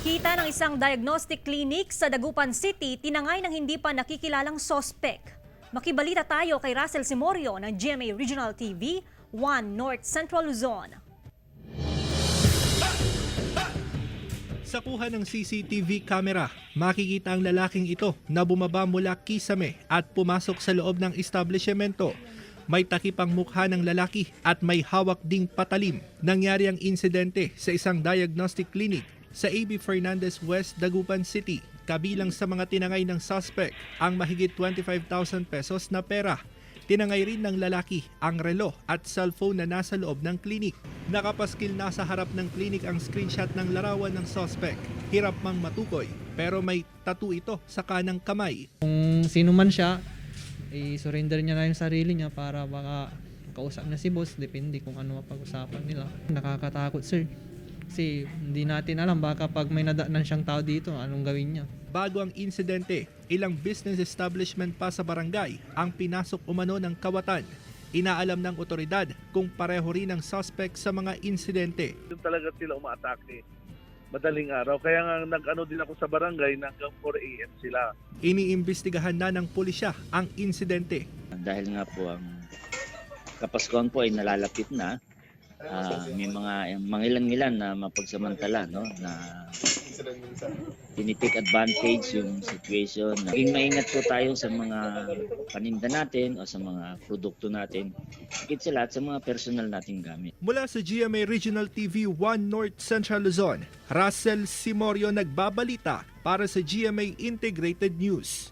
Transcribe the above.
Kita ng isang diagnostic clinic sa Dagupan City, tinangay ng hindi pa nakikilalang sospek. Makibalita tayo kay Russell Simorio ng GMA Regional TV, 1 North Central Luzon. Sa kuha ng CCTV camera, makikita ang lalaking ito na bumaba mula kisame at pumasok sa loob ng establishmento. May takip ang mukha ng lalaki at may hawak ding patalim. Nangyari ang insidente sa isang diagnostic clinic sa AB Fernandez West, Dagupan City. Kabilang sa mga tinangay ng suspect ang mahigit 25,000 pesos na pera. Tinangay rin ng lalaki ang relo at cellphone na nasa loob ng klinik. Nakapaskil na sa harap ng klinik ang screenshot ng larawan ng suspect. Hirap mang matukoy pero may tattoo ito sa kanang kamay. Kung sino man siya, i-surrender niya na yung sarili niya para baka kausap niya si boss. Depende kung ano mapag-usapan nila. Nakakatakot, sir. Kasi hindi natin alam baka pag may nadaanan siyang tao dito, anong gawin niya. Bago ang insidente, ilang business establishment pa sa barangay ang pinasok umano ng kawatan. Inaalam ng otoridad kung pareho rin ang suspect sa mga insidente. Yung talaga sila umaatake madaling araw. Kaya nga nag-ano din ako sa barangay na hanggang 4 a.m. sila. Iniimbestigahan na ng pulisya ang insidente. Dahil nga po ang Kapaskuhan po ay nalalapit na, may mga mangilan-ngilan na mapagsamantala, no, na tinitake advantage yung situation. Naging maingat po tayo sa mga paninda natin o sa mga produkto natin. Higit sa lahat sa mga personal nating gamit. Mula sa GMA Regional TV 1 North Central Luzon, Russell Simorio nagbabalita para sa GMA Integrated News.